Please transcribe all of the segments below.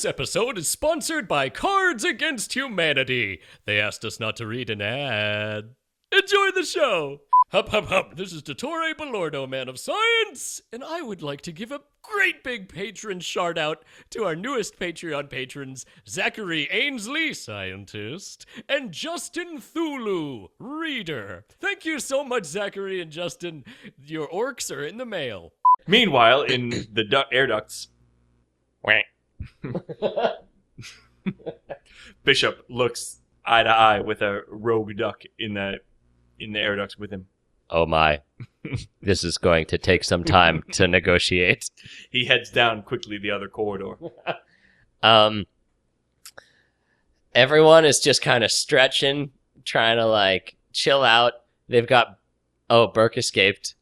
This episode is sponsored by Cards Against Humanity. They asked us not to read an ad. Enjoy the show! Hup, hup, hup. This is Dottore Belordo, man of science, and I would like to give a great big patron shout-out to our newest Patreon patrons, Zachary Ainsley, scientist, and Justin Thulu, reader. Thank you so much, Zachary and Justin. Your orcs are in the mail. Meanwhile, in the air ducts, Bishop looks eye to eye with a rogue duck in the air ducts with him. Oh my. This is going to take some time to negotiate. He heads down quickly the other corridor. Everyone is just kind of stretching, trying to like chill out. They've got... Oh, Burke escaped.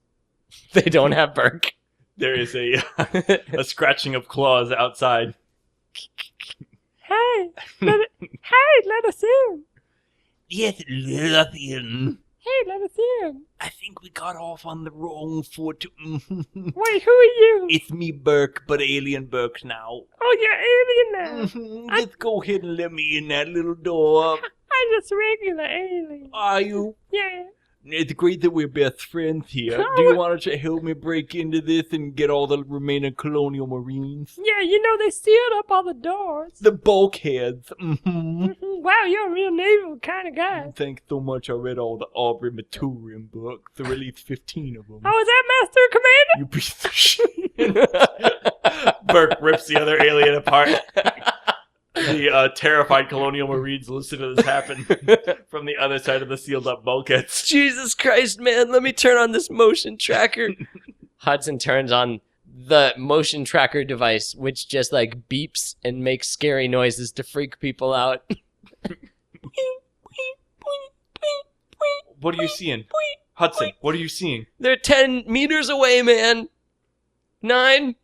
They don't have Burke. There is a scratching of claws outside. Hey, let us in. Yes, let us in. Hey, let us in. I think we got off on the wrong foot. Wait, who are you? It's me, Burke, but alien Burke now. Oh, you're alien now. Let's go ahead and let me in that little door. I'm just regular alien. Are you? Yeah. It's great that we're best friends here. Do you want to help me break into this and get all the remaining colonial marines? Yeah, you know they sealed up all the doors. The bulkheads. Mm-hmm. Wow, you're a real naval kind of guy. Thanks so much. I read all the Aubrey Maturin books. There were at least 15 of them. Oh, is that Master Commander? You piece of shit. Burke rips the other alien apart. The terrified colonial marines listen to this happen from the other side of the sealed up bulkheads. Jesus Christ, man, let me turn on this motion tracker. Hudson turns on the motion tracker device, which just like beeps and makes scary noises to freak people out. What are you seeing? Hudson, what are you seeing? They're 10 meters away, man. 9,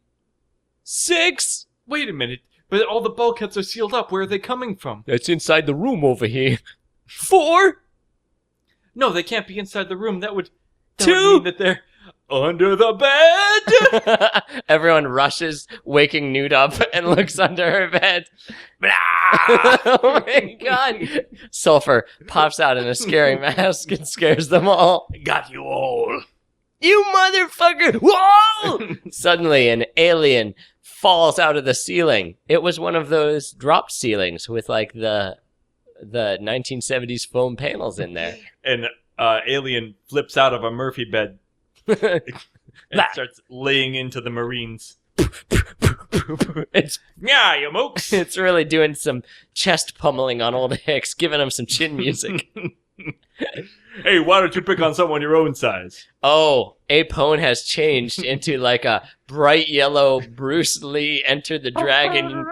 6. Wait a minute. But all the bulkheads are sealed up. Where are they coming from? That's inside the room over here. 4. No, they can't be inside the room. That would 2. mean that they're under the bed. Everyone rushes, waking Newt up, and looks under her bed. Oh my god. Sulfur pops out in a scary mask and scares them all. Got you all. You motherfucker! Whoa! Suddenly, an alien falls out of the ceiling. It was one of those dropped ceilings with like the 1970s foam panels in there. An alien flips out of a Murphy bed and starts laying into the Marines. It's Yeah, you mooks. It's really doing some chest pummeling on old Hicks, giving him some chin music. Hey, why don't you pick on someone your own size? Oh, Apone has changed into like a bright yellow Bruce Lee Enter the Dragon.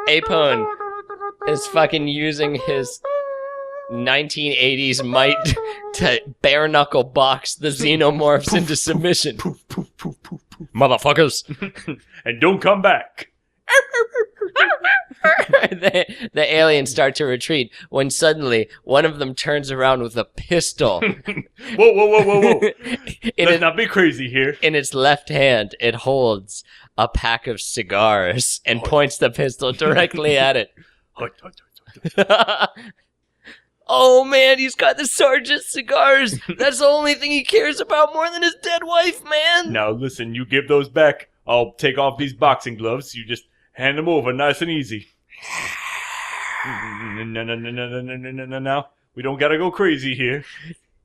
Apone is fucking using his 1980s might to bare knuckle box the xenomorphs into submission. Motherfuckers. And don't come back. The aliens start to retreat when suddenly one of them turns around with a pistol. Whoa. Let's not be crazy here. In its left hand, it holds a pack of cigars and points the pistol directly at it. Oh man, he's got the sergeant's cigars. That's the only thing he cares about more than his dead wife, man. Now listen, you give those back. I'll take off these boxing gloves. You just hand them over nice and easy. No. We don't gotta go crazy here.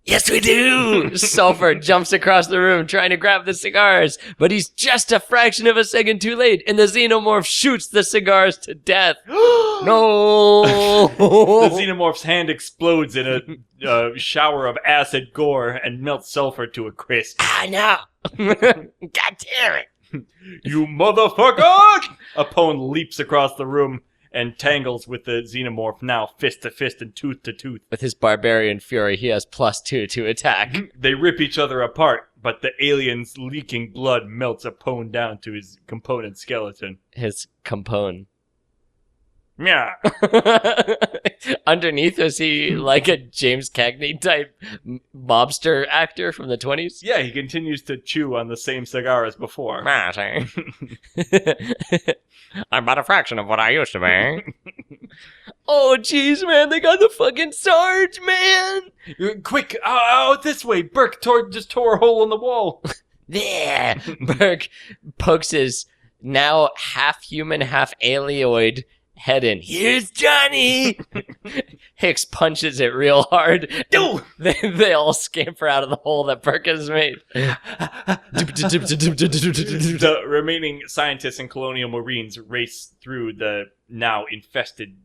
Yes, we do! Sulfur jumps across the room trying to grab the cigars, but he's just a fraction of a second too late, and the xenomorph shoots the cigars to death. No! The xenomorph's hand explodes in a shower of acid gore and melts Sulfur to a crisp. Ah, no! God damn it! You motherfucker! Apone leaps across the room and tangles with the xenomorph, now fist to fist and tooth to tooth. With his barbarian fury, he has +2 to attack. They rip each other apart, but the alien's leaking blood melts Apone down to his component skeleton. His compone. Yeah. Underneath, is he like a James Cagney type mobster actor from the 20s? Yeah, he continues to chew on the same cigar as before. I'm about a fraction of what I used to be. Oh, jeez, man, they got the fucking Sarge, man! Quick, out this way. Burke just tore a hole in the wall. There! Burke pokes his now half-human, half-alioid head in. Here's Johnny! Hicks punches it real hard. No! They all scamper out of the hole that Burke has made. The remaining scientists and colonial marines race through the now infested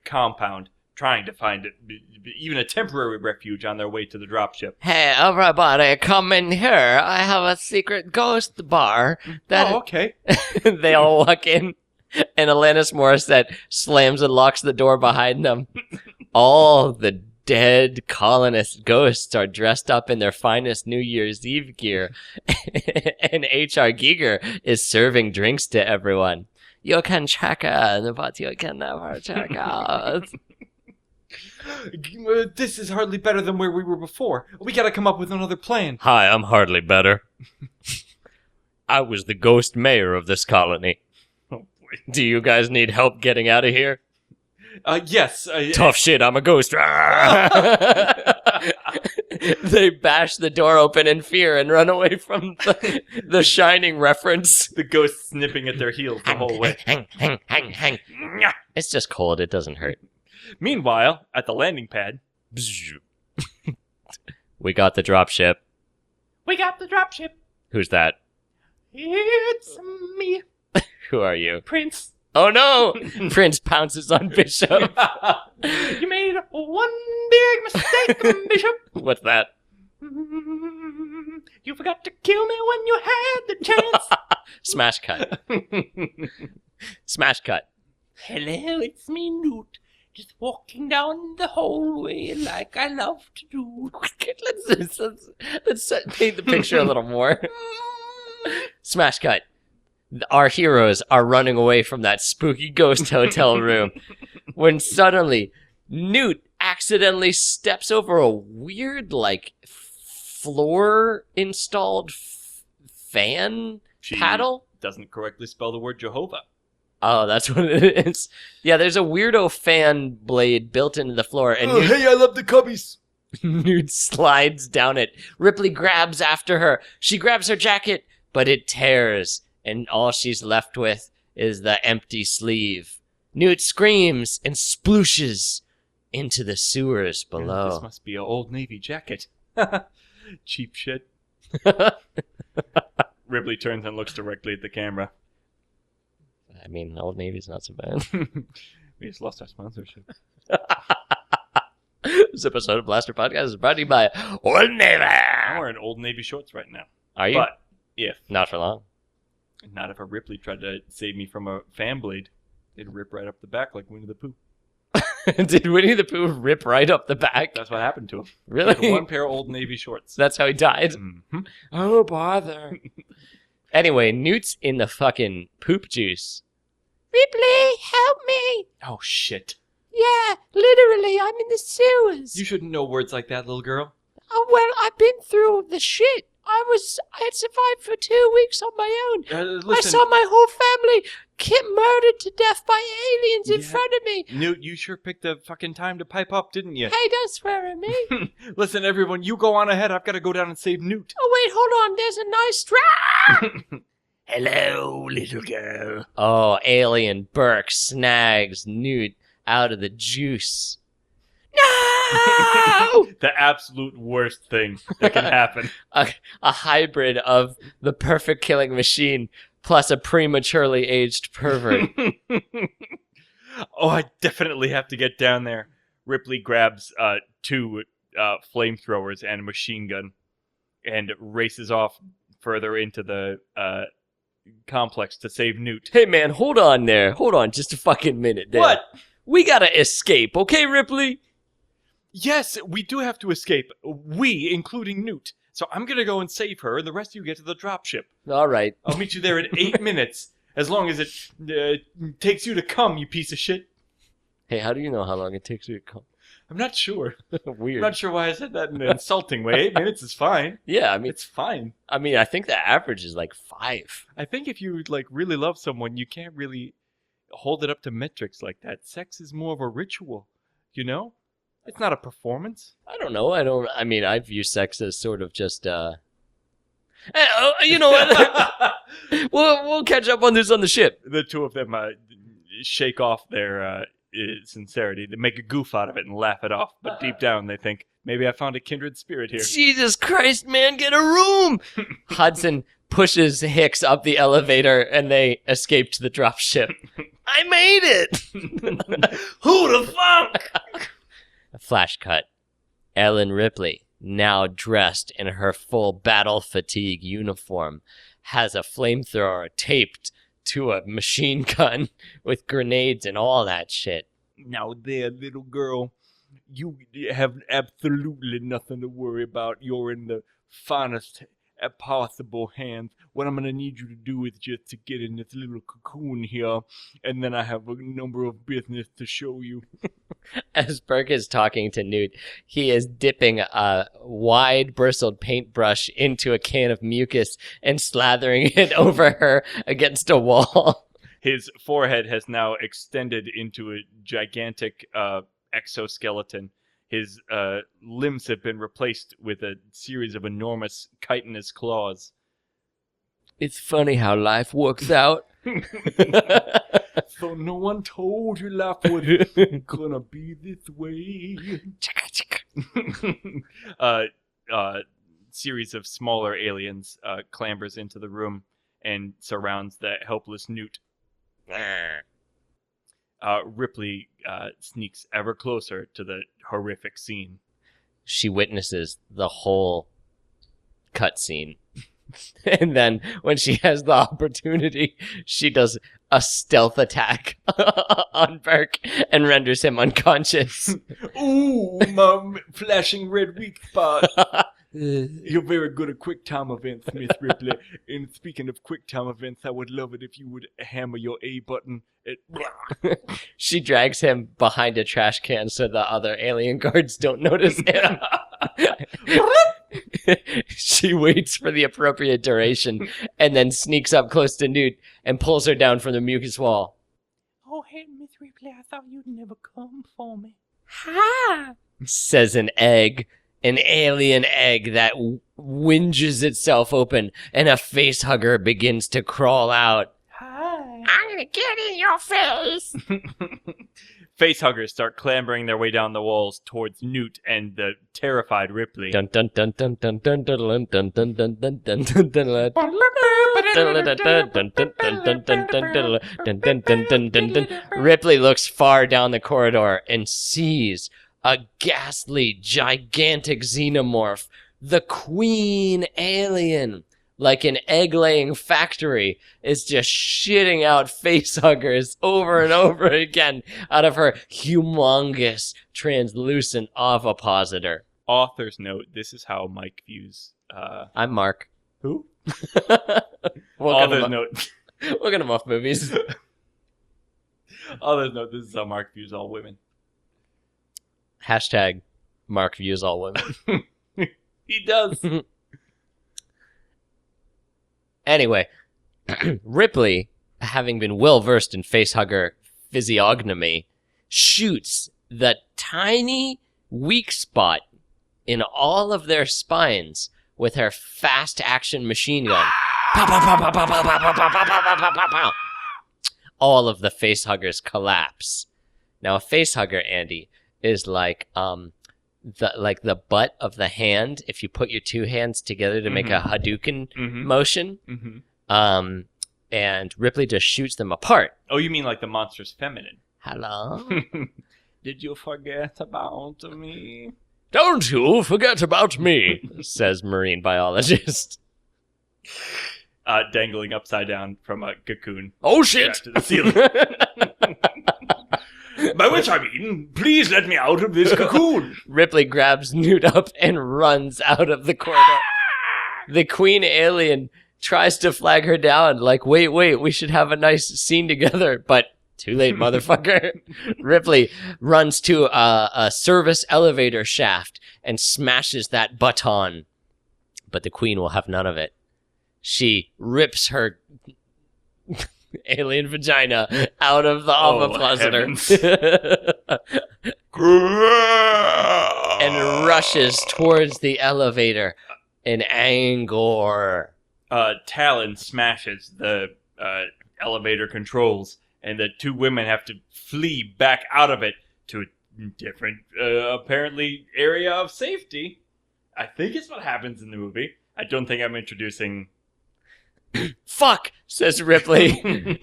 compound, trying to find even a temporary refuge on their way to the dropship. Hey, everybody, come in here. I have a secret ghost bar. Okay. They all walk in, and Alanis Morissette slams and locks the door behind them. All the dead colonist ghosts are dressed up in their finest New Year's Eve gear, and H.R. Giger is serving drinks to everyone. You can check in, but you can never check out. This is hardly better than where we were before. We gotta come up with another plan. Hi, I'm hardly better. I was the ghost mayor of this colony. Oh, boy. Do you guys need help getting out of here? Yes. Tough shit, I'm a ghost. They bash the door open in fear and run away from the Shining reference. The ghost snipping at their heels the whole way. Hang. It's just cold. It doesn't hurt. Meanwhile, at the landing pad... We got the dropship. We got the dropship. Who's that? It's me, Who are you? Prince. Oh no! Prince pounces on Bishop. You made one big mistake, Bishop. What's that? You forgot to kill me when you had the chance. Smash cut. Smash cut. Hello, it's me, Newt. Just walking down the hallway like I love to do. Let's paint the picture a little more. Smash cut. Our heroes are running away from that spooky ghost hotel room when suddenly Newt accidentally steps over a weird, like, floor installed fan paddle. Doesn't correctly spell the word Jehovah. Oh, that's what it is. Yeah, there's a weirdo fan blade built into the floor, and Hey, I love the Cubbies. Newt slides down it. Ripley grabs after her. She grabs her jacket, but it tears, and all she's left with is the empty sleeve. Newt screams and splooshes into the sewers below. This must be an Old Navy jacket. Cheap shit. Ripley turns and looks directly at the camera. I mean, Old Navy's not so bad. We just lost our sponsorship. This episode of Blastropodcast is brought to you by Old Navy. I'm wearing Old Navy shorts right now. Are you? But if Not for long. not if a Ripley tried to save me from a fan blade, they'd rip right up the back like Winnie the Pooh. Did Winnie the Pooh rip right up the back? That's what happened to him. Really? He had one pair of Old Navy shorts. That's how he died? Mhm. Oh, bother. Anyway, Newt's in the fucking poop juice. Ripley, help me! Oh shit! Yeah, literally, I'm in the sewers. You shouldn't know words like that, little girl. Oh, well, I've been through the shit. I had survived for 2 weeks on my own. I Listen, saw my whole family get murdered to death by aliens in Yeah. front of me. Newt, you sure picked the fucking time to pipe up, didn't you? Hey, don't swear at me. Listen, everyone, you go on ahead. I've got to go down and save Newt. Oh, wait, hold on. There's a nice strap. Hello, little girl. Oh, alien Burke snags Newt out of the juice. No! The absolute worst thing that can happen. A hybrid of the perfect killing machine plus a prematurely aged pervert. Oh, I definitely have to get down there. Ripley grabs two flamethrowers and a machine gun and races off further into the complex to save Newt. Hey man, hold on there. Hold on just a fucking minute there. What? We gotta escape, okay, Ripley? Yes, we do have to escape. We, including Newt. So I'm going to go and save her, and the rest of you get to the dropship. Alright. I'll meet you there in 8 minutes, as long as it takes you to come, you piece of shit. Hey, how do you know how long it takes you to come? I'm not sure. Weird. I'm not sure why I said that in an insulting way. 8 minutes is fine. Yeah, I mean, It's fine. I think the average is like 5. I think if you like really love someone, you can't really hold it up to metrics like that. Sex is more of a ritual, you know? It's not a performance. I don't know. I view sex as sort of just, you know what? we'll catch up on this on the ship. The two of them shake off their sincerity. They make a goof out of it and laugh it off. But deep down, they think, maybe I found a kindred spirit here. Jesus Christ, man, get a room! Hudson pushes Hicks up the elevator and they escape to the dropship. I made it! Who the fuck? A flash cut. Ellen Ripley, now dressed in her full battle fatigue uniform, has a flamethrower taped to a machine gun with grenades and all that shit. Now there, little girl, you have absolutely nothing to worry about. You're in the finest possible hands. What I'm going to need you to do is just to get in this little cocoon here, and then I have a number of business to show you. As Burke is talking to Newt, he is dipping a wide bristled paintbrush into a can of mucus and slathering it over her against a wall. His forehead has now extended into a gigantic exoskeleton. His limbs have been replaced with a series of enormous chitinous claws. It's funny how life works out. So no one told you life was gonna be this way. Series of smaller aliens clambers into the room and surrounds the helpless Newt. Ripley sneaks ever closer to the horrific scene. She witnesses the whole cutscene. And then when she has the opportunity, she does a stealth attack on Burke and renders him unconscious. Ooh, my flashing red weak spot. You're very good at quick time events, Miss Ripley. And speaking of quick time events, I would love it if you would hammer your A button at... She drags him behind a trash can so the other alien guards don't notice him. She waits for the appropriate duration and then sneaks up close to Newt and pulls her down from the mucus wall. Oh, hey, Miss Ripley, I thought you'd never come for me. Ha! Says an egg. An alien egg that whinges itself open, and a face hugger begins to crawl out. Hi. I'm gonna get in your face! Facehuggers start clambering their way down the walls towards Newt and the terrified Ripley. Dun dun dun dun dun dun dun dun dun dun dun dun dun dun. Ripley looks far down the corridor and sees a ghastly, gigantic xenomorph, the queen alien, like an egg-laying factory, is just shitting out facehuggers over and over again out of her humongous, translucent ovipositor. Author's note, this is how Mike views... I'm Mark. Who? Welcome Author's note. to Muffed Movies. Author's note, this is how Mark views all women. Hashtag Mark views all women. He does. Anyway, Ripley, having been well versed in facehugger physiognomy, shoots the tiny weak spot in all of their spines with her fast action machine gun. Pow, pow, pow, pow, pow, pow, pow, pow, pow, pow, pow, pow, pow. All of the facehuggers collapse. Now, a facehugger, Andy, is like the butt of the hand if you put your two hands together to make a Hadouken motion. And Ripley just shoots them apart. Oh, you mean like the monster's feminine? Hello? Did you forget about me? Don't you forget about me, says marine biologist. Dangling upside down from a cocoon. Oh shit! To the ceiling. By which I mean, please let me out of this cocoon. Ripley grabs Newt up and runs out of the corridor. The queen alien tries to flag her down, like, wait, we should have a nice scene together. But Too late, motherfucker. Ripley runs to a service elevator shaft and smashes that button. But the queen will have none of it. She rips her alien vagina out of the ovipositor and rushes towards the elevator in anger. Talon smashes the elevator controls, and the two women have to flee back out of it to a different, apparently, area of safety. I think it's what happens in the movie. I don't think I'm introducing... Fuck, says Ripley.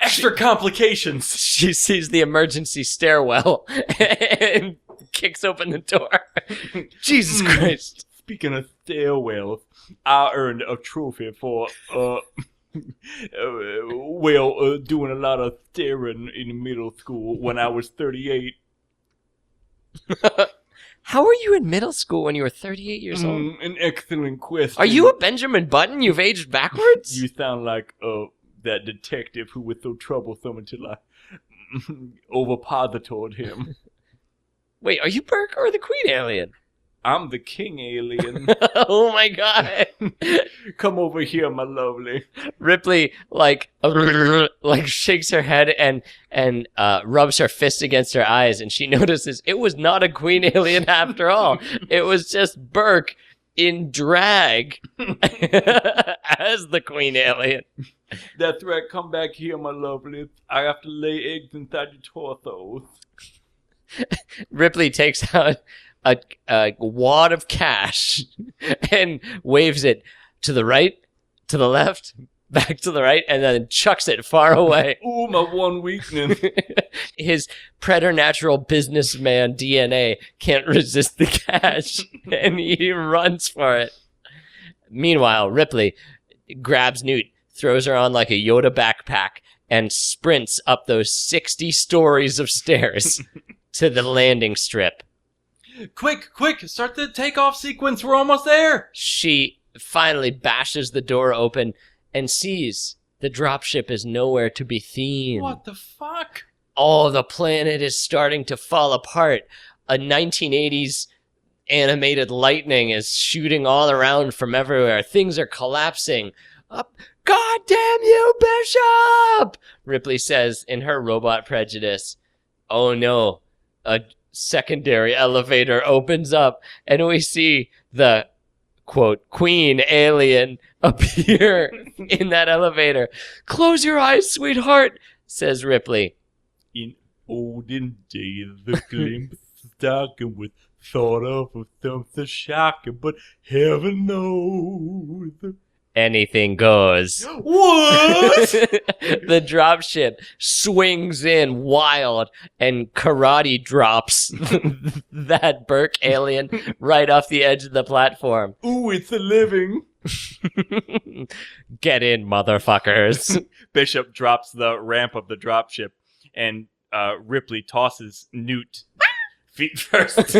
Extra complications. She sees the emergency stairwell and kicks open the door. Jesus Christ. Speaking of stairwells, I earned a trophy for doing a lot of staring in middle school when I was 38. How were you in middle school when you were 38 years old? An excellent question. Are you a Benjamin Button? You've aged backwards? You sound like that detective who was so troublesome until I ovipositored him. Wait, are you Burke or the Queen Alien? I'm the king alien. Oh my god. Come over here, my lovely. Ripley like shakes her head and rubs her fist against her eyes, and she notices it was not a Queen Alien after all. It was just Burke in drag as the Queen Alien. That's right. Come back here, my lovely. I have to lay eggs inside your torsos. Ripley takes out a wad of cash and waves it to the right, to the left, back to the right, and then chucks it far away. Ooh, my one weakness. His preternatural businessman DNA can't resist the cash, and he runs for it. Meanwhile, Ripley grabs Newt, throws her on like a Yoda backpack, and sprints up those 60 stories of stairs to the landing strip. Quick, start the takeoff sequence. We're almost there. She finally bashes the door open and sees the dropship is nowhere to be seen. What the fuck? Oh, the planet is starting to fall apart. A 1980s animated lightning is shooting all around from everywhere. Things are collapsing. God damn you, Bishop! Ripley says in her robot prejudice. Oh no, a secondary elevator opens up and we see the, quote, Queen Alien appear in that elevator. Close your eyes, sweetheart, says Ripley. In olden days, the glimpse stocking was thought of something shocking, but heaven knows. Anything goes. What? The dropship swings in wild and karate drops that Burke alien right off the edge of the platform. Ooh, it's a living. Get in, motherfuckers. Bishop drops the ramp of the dropship, and Ripley tosses Newt feet first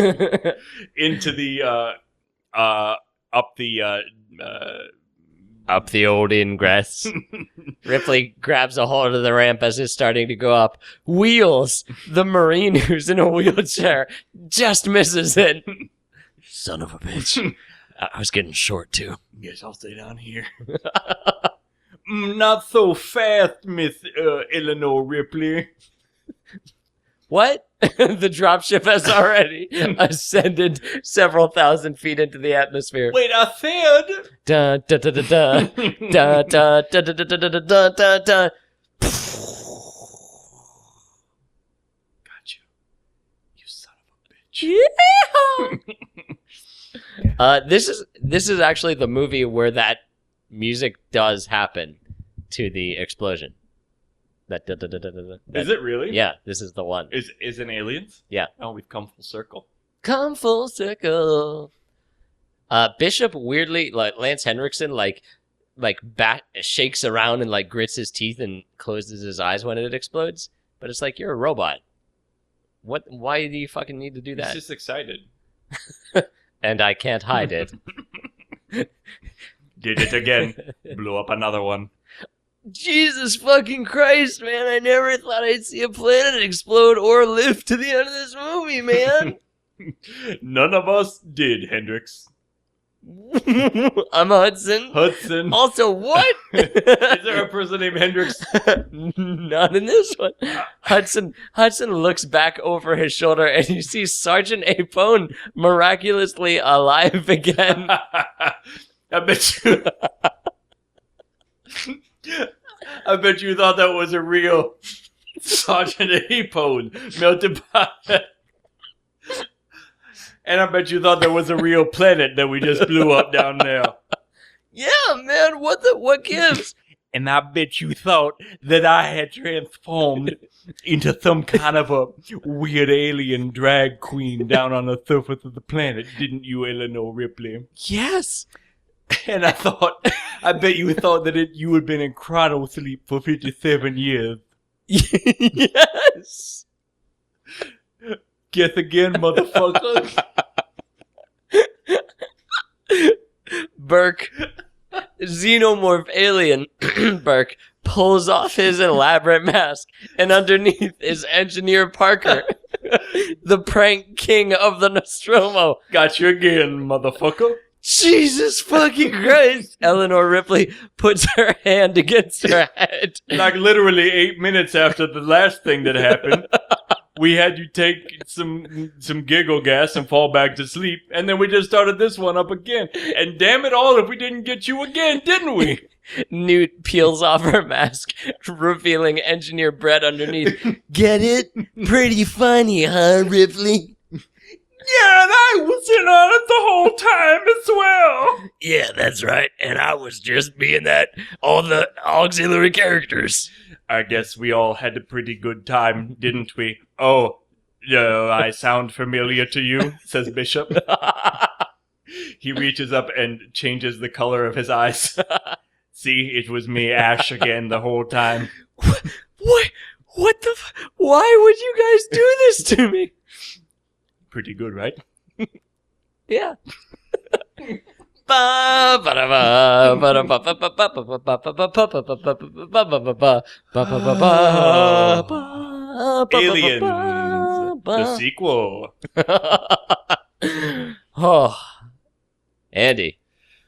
into the up the old ingress. Ripley grabs a hold of the ramp as it's starting to go up. Wheels the Marine who's in a wheelchair just misses it. Son of a bitch. I was getting short too. Guess I'll stay down here. Not so fast, Miss Eleanor Ripley. What? The dropship has already ascended several thousand feet into the atmosphere. Wait, I said. Da da da da da da da da da da da da da da da. Got you. You son of a bitch. Yeah. This is actually the movie where that music does happen to the explosion. That da da da da da. Is it really? Yeah, this is the one. Is in Aliens? Yeah. Oh, we've come full circle. Come full circle. Bishop weirdly, like Lance Henriksen, shakes around and like grits his teeth and closes his eyes when it explodes. But it's like, you're a robot. What? Why do you fucking need to do He's that? just excited. And I can't hide it. Did it again. Blew up another one. Jesus fucking Christ, man. I never thought I'd see a planet explode or live to the end of this movie, man. None of us did, Hendrix. I'm Hudson. Hudson. Also, what? Is there a person named Hendrix? Not in this one. Hudson looks back over his shoulder and you see Sergeant Apone miraculously alive again. I bet you. I bet you thought that was a real Sergeant Apone melted pot. And I bet you thought there was a real planet that we just blew up down there. Yeah, man, what gives? And I bet you thought that I had transformed into some kind of a weird alien drag queen down on the surface of the planet, didn't you, Eleanor Ripley? Yes. And I bet you thought that you had been in cryo sleep for 57 years. Yes. Guess again, motherfucker. Burke, xenomorph alien, Burke pulls off his elaborate mask, and underneath is Engineer Parker, the prank king of the Nostromo. Got you again, motherfucker. Jesus fucking Christ! Eleanor Ripley puts her hand against her head. Like literally 8 minutes after the last thing that happened, we had you take some giggle gas and fall back to sleep, and then we just started this one up again. And damn it all if we didn't get you again, didn't we? Newt peels off her mask, revealing Engineer Brett underneath. Get it? Pretty funny, huh, Ripley? Yeah, and I was in on it the whole time as well. Yeah, that's right. And I was just being all the auxiliary characters. I guess we all had a pretty good time, didn't we? Oh, I sound familiar to you, says Bishop. He reaches up and changes the color of his eyes. See, it was me, Ash, again the whole time. What the why would you guys do this to me? Pretty good, right? Yeah. Aliens, the sequel. Oh, Andy,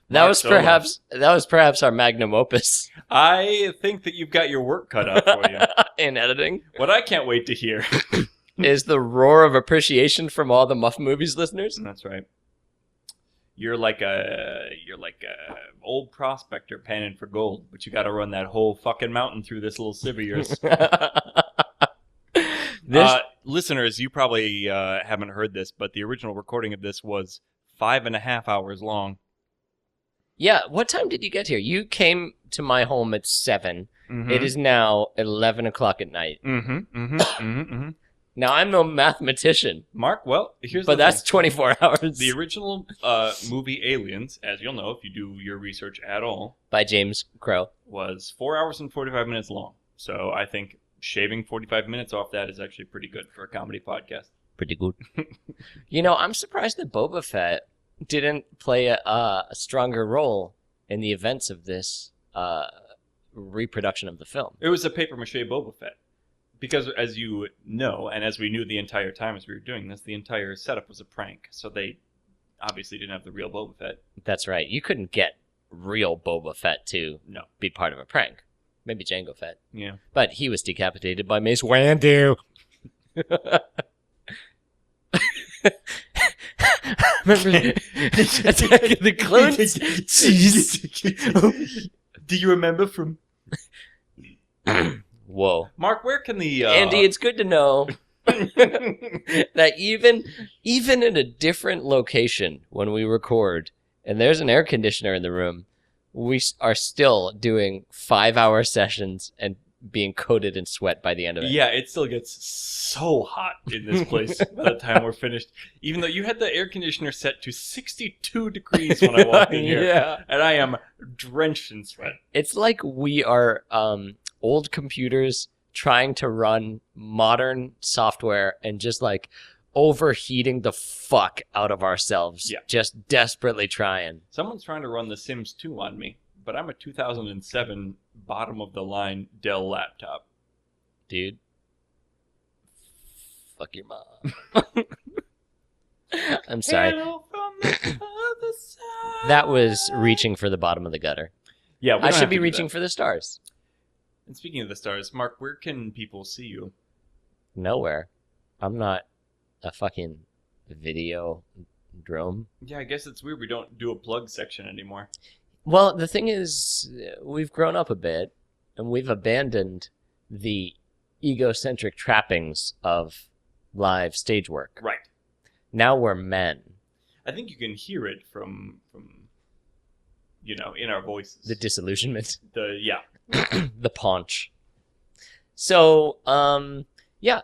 that Mark was Solo. perhaps our magnum opus I think that you've got your work cut out for you. in editing. What I can't wait to hear. Is the roar of appreciation from all the Muffed Movies listeners. That's right. You're like a old prospector panning for gold, but you got to run that whole fucking mountain through this little sieve of yours. Listeners, you probably haven't heard this, but the original recording of this was 5.5 hours long. Yeah, what time did you get here? You came to my home at 7. Mm-hmm. It is now 11 o'clock at night. Mm-hmm. Now, I'm no mathematician, Mark, well, here's but the that's thing. 24 hours. The original movie Aliens, as you'll know if you do your research at all, By James Crow. was 4 hours and 45 minutes long. So I think shaving 45 minutes off that is actually pretty good for a comedy podcast. Pretty good. You know, I'm surprised that Boba Fett didn't play a stronger role in the events of this reproduction of the film. It was a papier-mâché Boba Fett. Because, as you know, and as we knew the entire time as we were doing this, the entire setup was a prank. So they obviously didn't have the real Boba Fett. That's right. You couldn't get real Boba Fett to No. be part of a prank. Maybe Jango Fett. Yeah. But he was decapitated by Mace Windu. Remember Attack of the Clones? Jeez. Do you remember from... Whoa. Mark, where can the... Andy, it's good to know that even in a different location when we record, and there's an air conditioner in the room, we are still doing 5-hour sessions and being coated in sweat by the end of it. Yeah, it still gets so hot in this place by the time we're finished. Even though you had the air conditioner set to 62 degrees when I walked in here. Yeah. And I am drenched in sweat. It's like we are old computers trying to run modern software and just like overheating the fuck out of ourselves. Yeah. Just desperately trying. Someone's trying to run The Sims 2 on me, but I'm a 2007 bottom of the line Dell laptop. Dude. Fuck your mom. I'm sorry. Hello from the other side. That was reaching for the bottom of the gutter. Yeah, I should be reaching for the stars. And speaking of the stars, Mark, where can people see you? Nowhere. I'm not a fucking video drone. Yeah, I guess it's weird we don't do a plug section anymore. Well, the thing is, we've grown up a bit, and we've abandoned the egocentric trappings of live stage work. Right. Now we're men. I think you can hear it from in our voices. The disillusionment. Yeah. The paunch. So, yeah.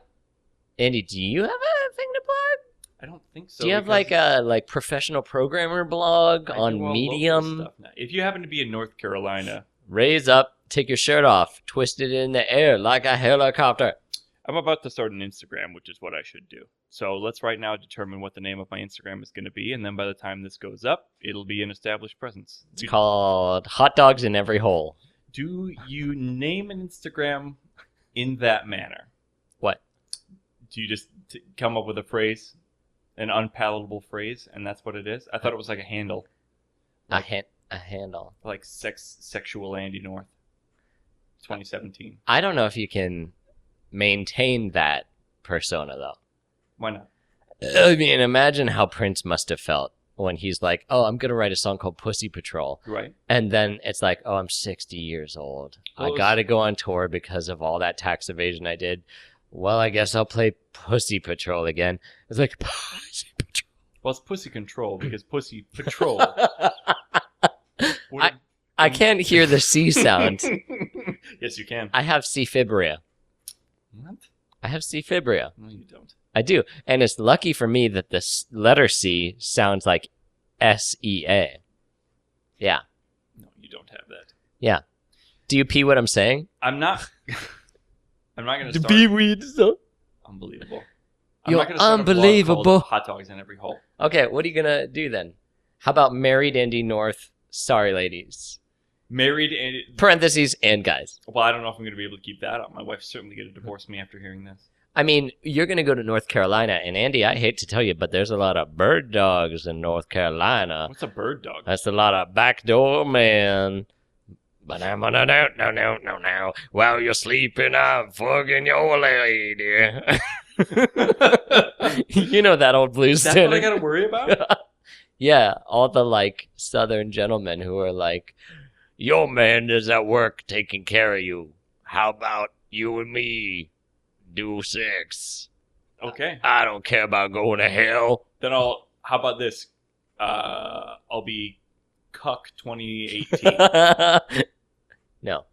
Andy, do you have a thing to plug? I don't think so. Do you have like a professional programmer blog I on do all Medium? local stuff now. If you happen to be in North Carolina, Raise up, take your shirt off, twist it in the air like a helicopter. I'm about to start an Instagram, which is what I should do. So let's right now determine what the name of my Instagram is going to be, and then by the time this goes up, it'll be an established presence. It's called Hot Dogs in Every Hole. Do you name an Instagram in that manner? What? Do you just come up with a phrase, an unpalatable phrase, and that's what it is? I thought it was like a handle, A handle. like sexual Andy North, 2017. I don't know if you can maintain that persona, though. Why not? I mean, imagine how Prince must have felt when he's like, oh, I'm going to write a song called Pussy Patrol. Right. And then it's like, oh, I'm 60 years old. Well, I got to go on tour because of all that tax evasion I did. Well, I guess I'll play Pussy Patrol again. It's like, Pussy Patrol. Well, it's Pussy Control because Pussy Patrol. I can't hear the C sound. Yes, you can. I have C fibria. What? I have C fibria. No, you don't. I do. And it's lucky for me that the letter C sounds like S-E-A. Yeah. No, you don't have that. Yeah. Do you pee what I'm saying? I'm not. I'm not going to start. weed stuff. Unbelievable. You're not gonna start a blog unbelievable. called Hot Dogs in Every Hole. Okay, what are you going to do then? How about married Andy North? Sorry, ladies. Married and Parentheses and guys. well, I don't know if I'm going to be able to keep that up. My wife's certainly going to divorce me after hearing this. I mean, you're going to go to North Carolina, and Andy, I hate to tell you, but there's a lot of bird dogs in North Carolina. What's a bird dog? That's a lot of backdoor man. But I'm on a no. While you're sleeping, I'm fucking your lady. You know that old blues That's tune. what I got to worry about? Yeah, all the Southern gentlemen who are like, your man is at work taking care of you. How about you and me do sex? Okay. I don't care about going to hell. Then how about this? I'll be Cuck 2018. No.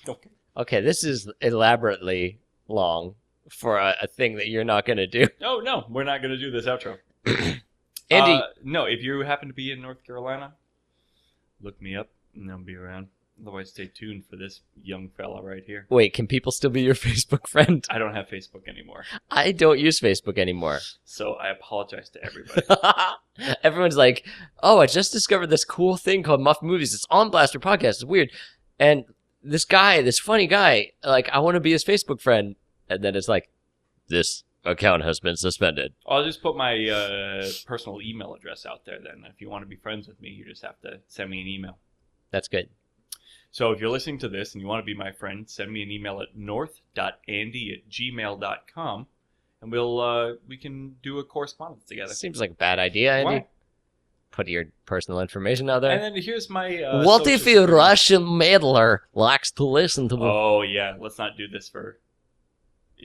Okay. Okay, this is elaborately long for a thing that you're not going to do. Oh, no, we're not going to do this outro. Andy. No, if you happen to be in North Carolina, look me up and I'll be around. Otherwise, stay tuned for this young fella right here. Wait, can people still be your Facebook friend? I don't have Facebook anymore, I don't use Facebook anymore. so I apologize to everybody. Everyone's like, oh, I just discovered this cool thing called Muffed Movies. It's on Blastropodcast. It's weird. And this funny guy, I want to be his Facebook friend. And then it's like, this account has been suspended. I'll just put my personal email address out there then. If you want to be friends with me, you just have to send me an email. That's good. So if you're listening to this and you want to be my friend, send me an email at north.andy@gmail.com, and we can do a correspondence together. Seems like a bad idea, Andy. Why? Put your personal information out there. And then here's my What social if a security. Russian meddler likes to listen to the... Oh, yeah. Let's not do this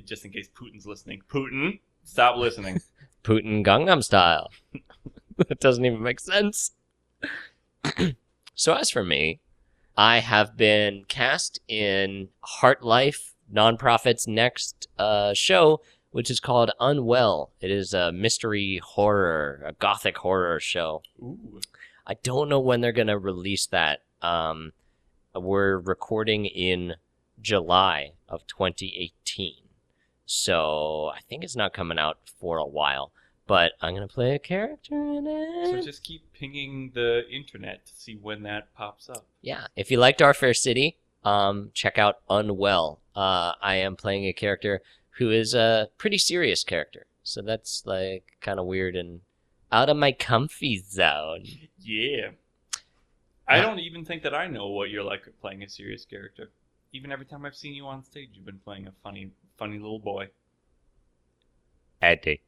just in case Putin's listening. Putin, stop listening. Putin Gangnam Style. That doesn't even make sense. So as for me, I have been cast in Heart Life, Nonprofit's next show, which is called Unwell. It is a mystery horror, a gothic horror show. Ooh. I don't know when they're going to release that. We're recording in July of 2018. So I think it's not coming out for a while. but I'm gonna play a character in it. So just keep pinging the internet to see when that pops up. Yeah, if you liked Our Fair City, check out Unwell. I am playing a character who is a pretty serious character, so that's like kind of weird and out of my comfy zone. Yeah. I don't even think that I know what you're like playing a serious character. Even every time I've seen you on stage, you've been playing a funny little boy. Eddie,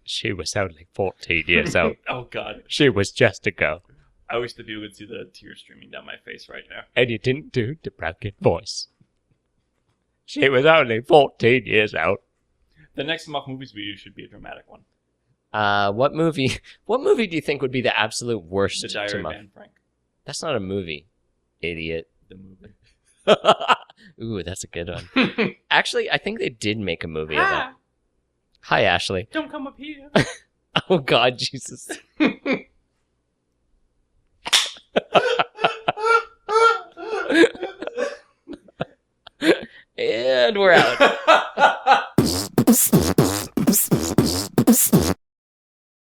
she was only 14 years old. Oh, God. She was just a girl. I wish that people could see the tears streaming down my face right now. And you didn't do the broken voice. She was only 14 years old. The next Muffed Movies video should be a dramatic one. What movie do you think would be the absolute worst The to Diary of muff? Anne Frank. That's not a movie, idiot. The movie. Ooh, that's a good one. Actually, I think they did make a movie of that. Hi, Ashley. Don't come up here. Oh, God, Jesus. And we're out.